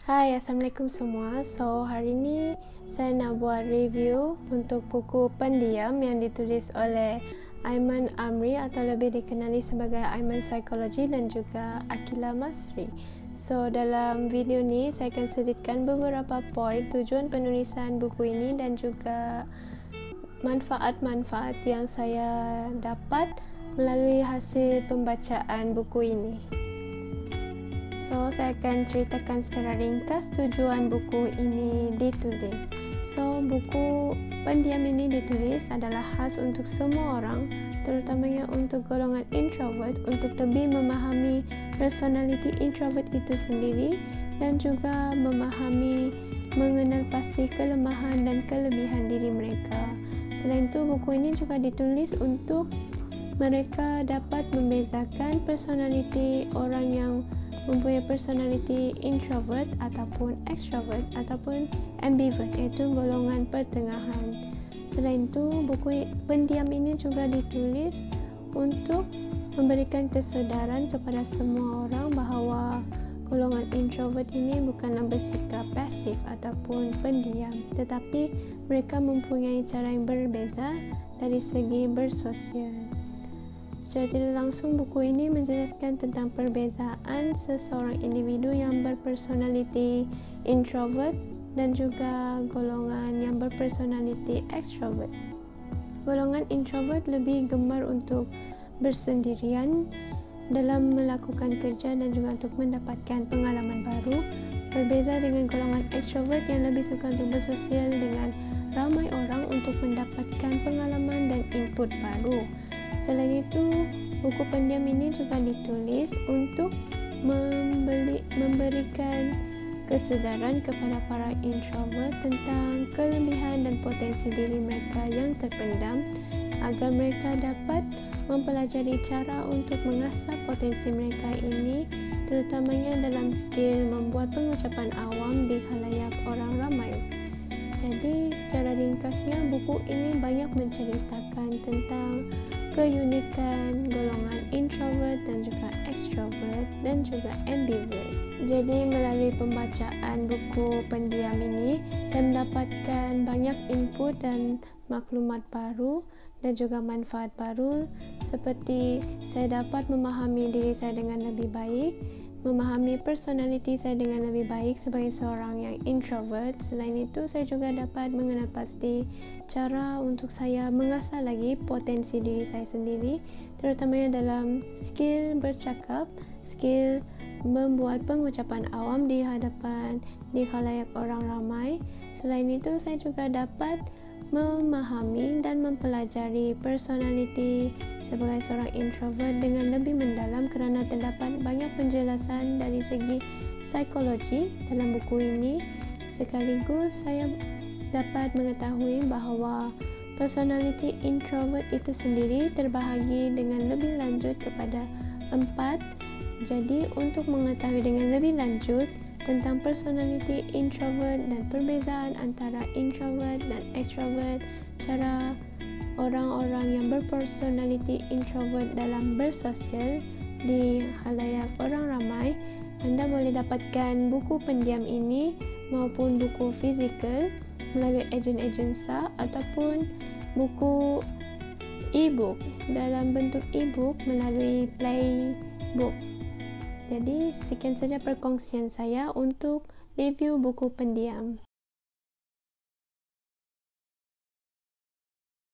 Hai, Assalamualaikum semua. So, hari ni saya nak buat review untuk buku Pendiam yang ditulis oleh Aiman Amri atau lebih dikenali sebagai Aiman Psikologi dan juga Akila Masri. So, dalam video ni saya akan selitkan beberapa poin tujuan penulisan buku ini dan juga manfaat-manfaat yang saya dapat melalui hasil pembacaan buku ini. So, saya akan ceritakan secara ringkas tujuan buku ini ditulis. So, buku Pendiam ini ditulis adalah khas untuk semua orang, terutamanya untuk golongan introvert, untuk lebih memahami personality introvert itu sendiri dan juga mengenal pasti kelemahan dan kelebihan diri mereka. Selain itu, buku ini juga ditulis untuk mereka dapat membezakan personality orang yang mempunyai personality introvert ataupun extrovert ataupun ambivert, iaitu golongan pertengahan. Selain itu, buku Pendiam ini juga ditulis untuk memberikan kesedaran kepada semua orang bahawa golongan introvert ini bukanlah bersikap pasif ataupun pendiam, tetapi mereka mempunyai cara yang berbeza dari segi bersosial. Secara tidak langsung, buku ini menjelaskan tentang perbezaan seseorang individu yang berpersonaliti introvert dan juga golongan yang berpersonaliti extrovert. Golongan introvert lebih gemar untuk bersendirian dalam melakukan kerja dan juga untuk mendapatkan pengalaman baru, berbeza dengan golongan extrovert yang lebih suka untuk bersosial dengan ramai orang untuk mendapatkan pengalaman dan input baru. Selain itu, buku Pendiam ini juga ditulis untuk memberikan kesedaran kepada para introvert tentang kelebihan dan potensi diri mereka yang terpendam agar mereka dapat mempelajari cara untuk mengasah potensi mereka ini, terutamanya dalam skill membuat pengucapan awam di khalayak orang ramai. Jadi, secara ringkasnya, buku ini banyak menceritakan tentang keunikan golongan introvert dan juga extrovert dan juga ambivert. Jadi, melalui pembacaan buku Pendiam ini, saya mendapatkan banyak input dan maklumat baru dan juga manfaat baru, seperti saya dapat memahami diri saya dengan lebih baik, memahami personality saya dengan lebih baik sebagai seorang yang introvert. Selain itu, saya juga dapat mengenal pasti cara untuk saya mengasah lagi potensi diri saya sendiri, terutamanya dalam skill bercakap, skill membuat pengucapan awam di khalayak orang ramai. Selain itu, saya juga dapat memahami dan mempelajari personality sebagai seorang introvert dengan lebih mendalam kerana terdapat banyak penjelasan dari segi psikologi dalam buku ini. Sekaligus saya dapat mengetahui bahawa personality introvert itu sendiri terbahagi dengan lebih lanjut kepada 4. Jadi, untuk mengetahui dengan lebih lanjut tentang personality introvert dan perbezaan antara introvert dan extrovert, cara orang-orang yang berpersonality introvert dalam bersosial di khalayak orang ramai, anda boleh dapatkan buku Pendiam ini maupun buku fizikal melalui ejen-ejen sah ataupun buku e-book dalam bentuk e-book melalui Playbook. Jadi, sekian saja perkongsian saya untuk review buku Pendiam.